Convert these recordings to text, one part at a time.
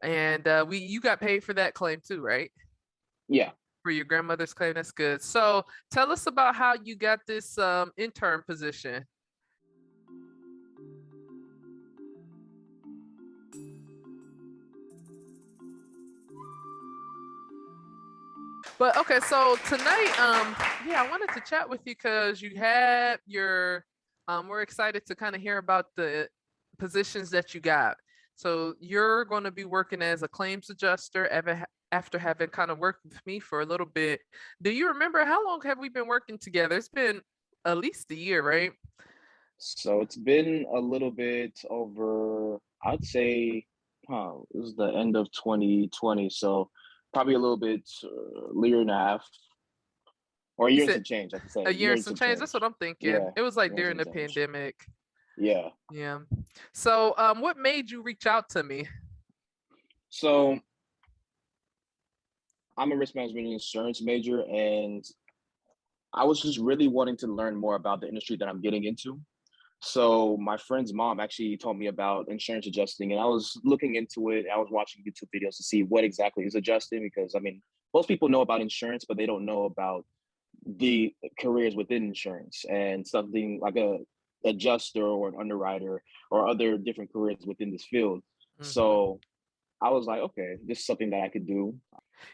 And you got paid for that claim too, right? Yeah. For your grandmother's claim. That's good. So tell us about how you got this intern position. But okay, so tonight, yeah, I wanted to chat with you because you had your, we're excited to kind of hear about the positions that you got. So you're going to be working as a claims adjuster after having kind of worked with me for a little bit. Do you remember how long have we been working together? It's been at least a year, right? So it's been a little bit over, I'd say, it was the end of 2020. So probably a little bit, year and a half, or a You year and said some change, I have to say, a year year and and some some change. That's what change. I'm thinking. Yeah, It was like year and during some the change. pandemic. Yeah. Yeah. So, what made you reach out to me? So I'm a risk management and insurance major, and I was just really wanting to learn more about the industry that I'm getting into. So my friend's mom actually told me about insurance adjusting, and I was looking into it. I was watching YouTube videos to see what exactly is adjusting because I mean, most people know about insurance, but they don't know about the careers within insurance and something like a adjuster or an underwriter or other different careers within this field. Mhm. So I was like, okay, this is something that I could do.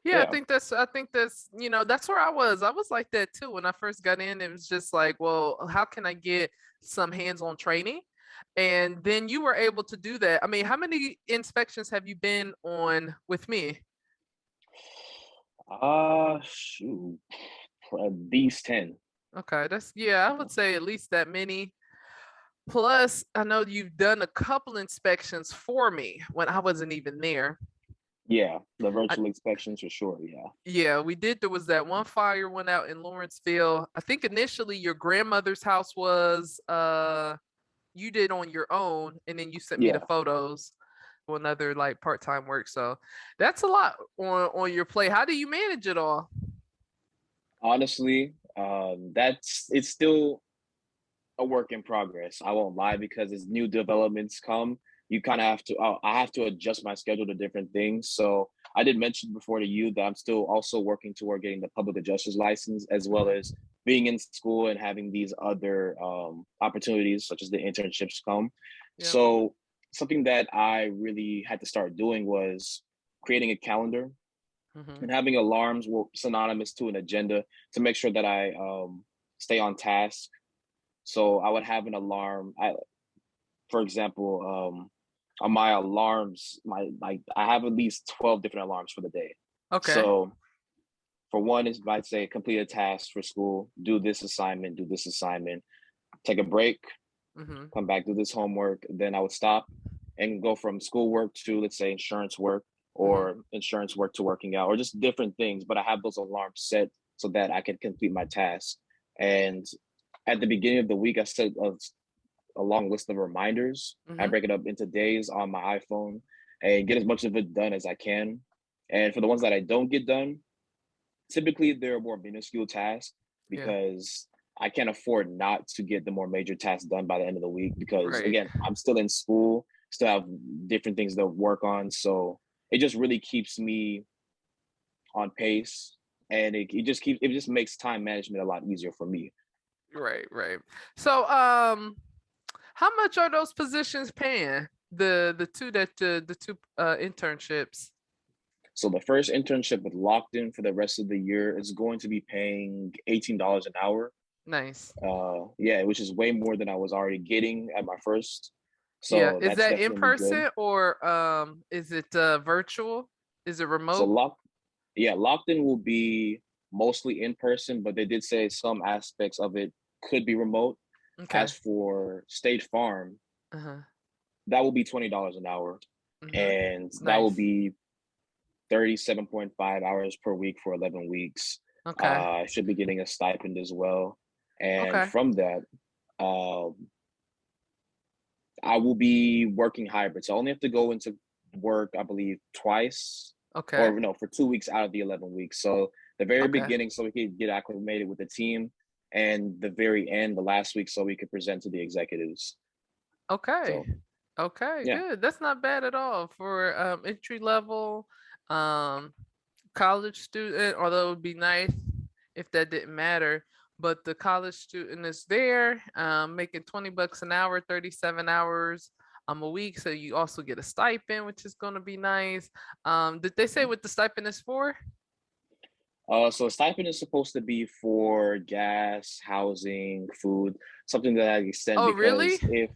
Yeah, Yeah. I think that's, that's where I was. I was like that too when I first got in. It was just like, well, how can I get some hands-on training? And then you were able to do that. I mean, how many inspections have you been on with me? Shoot, at least 10. Okay, that's yeah, I would say at least that many. Plus, I know you've done a couple inspections for me when I wasn't even there. Yeah, the I, virtual inspections for sure. Yeah. Yeah, we did. There was that one fire went out in Lawrenceville. I think initially your grandmother's house was you did on your own and then you sent me the Yeah. photos for another like part-time work. So that's a lot on your plate. How do you manage it all? Honestly, that's it's still a work in progress. I won't lie because as new developments come, you kind of have to. I have to adjust my schedule to different things. So I did mention before to you that I'm still also working toward getting the public adjuster's license, as well Mhm. as being in school and having these other opportunities, such as the internships, come. Yep. So something that I really had to start doing was creating a calendar Hmm. and having alarms synonymous to an agenda to make sure that I stay on task. So I would have an alarm. For example, on my alarms, my like I have at least 12 different alarms for the day. Okay. So for one is I'd say complete a task for school, do this assignment, take a break, Hmm. come back, do this homework. Then I would stop and go from schoolwork to, let's say, insurance work Hmm. or insurance work to working out or just different things. But I have those alarms set so that I can complete my task. And at the beginning of the week, I set a long list of reminders. I Hmm. break it up into days on my iPhone and get as much of it done as I can. And for the ones that I don't get done, typically they're more minuscule tasks Yeah. because I can't afford not to get the more major tasks done by the end of the week because Right. again, I'm still in school, still have different things to work on. So it just really keeps me on pace and it just makes time management a lot easier for me. Right. Right. So, how much are those positions paying? The two internships. So the first internship with Locked In for the rest of the year is going to be paying $18 an hour. Nice. Yeah, which is way more than I was already getting at my first. Yeah. So Is that's that in definitely good. person or is it virtual? Is it So remote? Locked In will be mostly in person, but they did say some aspects of it could be remote. As Okay. for State Farm, Uh-huh. that will be $20 an hour, Hmm. and that will Nice. be 37.5 hours per week for 11 weeks. Okay. I should be getting a stipend as well. And Okay. from that, um, I will be working hybrid. So I only have to go into work, I believe, twice Okay. or no, for 2 weeks out of the 11 weeks. So the very Okay. beginning, so we could get acclimated with the team, and the very end, the last week, so we could present to the executives. Okay. So, Okay, Yeah. good. That's not bad at all for entry level um college student, although it would be nice if that didn't matter. But the college student is there, making 20 bucks an hour, 37 hours a week. So you also get a stipend, which is gonna be nice. Did they say what the stipend is for? So stipend is supposed to be for gas, housing, food, something to that extent. Oh, really? Because if,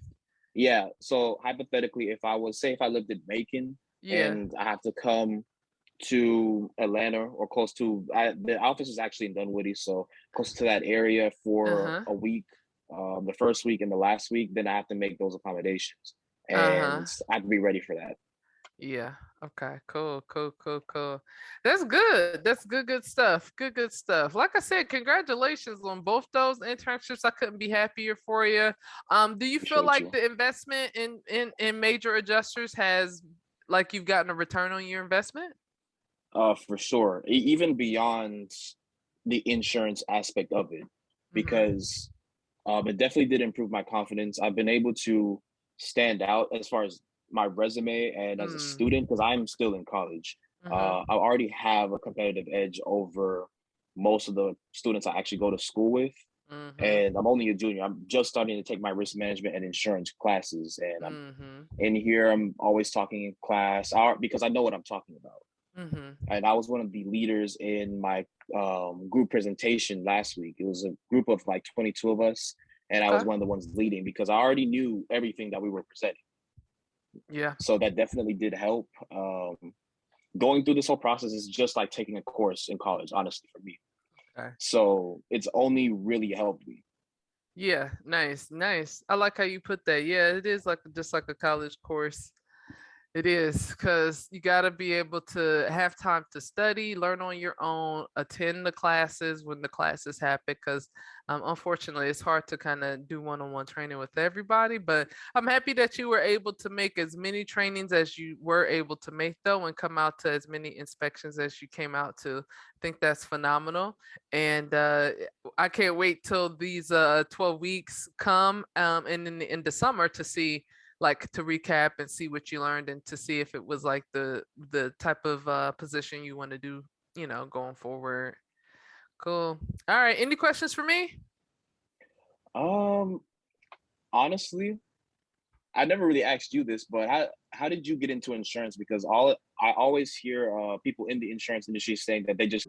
yeah, so hypothetically, if I was say if I lived in Macon Yeah. and I have to come to Atlanta or close to, the office is actually in Dunwoody, so close to that area for Uh-huh. a week, the first week and the last week, then I have to make those accommodations, Uh-huh. and I have to be ready for that. Yeah. Okay. Cool. Cool. Cool. Cool. That's good. That's good. Good stuff. Good. Good stuff. Like I said, congratulations on both those internships. I couldn't be happier for you. Do you feel Appreciate like you. the investment in major adjusters has like you've gotten a return on your investment? For sure. Even beyond the insurance aspect of it, Mm-hmm. because it definitely did improve my confidence. I've been able to stand out as far as my resume and as a Mm. student because I'm still in college. Mm-hmm. I already have a competitive edge over most of the students I actually go to school with. Mm-hmm. And I'm only a junior. I'm just starting to take my risk management and insurance classes. And I'm Mm-hmm. in here, I'm always talking in class because I know what I'm talking about. Mm-hmm. And I was one of the leaders in my group presentation last week. It was a group of like 22 of us, and I was Okay. one of the ones leading because I already knew everything that we were presenting. Yeah. So that definitely did help. Going through this whole process is just like taking a course in college, honestly, for me. Okay. So it's only really helped me. Yeah. Nice. Nice. I like how you put that. Yeah, it is like just like a college course. It is because you got to be able to have time to study, learn on your own, attend the classes when the classes happen. Because unfortunately, it's hard to kind of do one on one training with everybody. But I'm happy that you were able to make as many trainings as you were able to make, though, and come out to as many inspections as you came out to. I think that's phenomenal. And I can't wait till these 12 weeks come and in the summer to see like to recap and see what you learned and to see if it was like the type of position you want to do, going forward. Cool. All right. Any questions for me? Um, Honestly, I never really asked you this, but how did you get into insurance? Because all I always hear people in the insurance industry saying that they just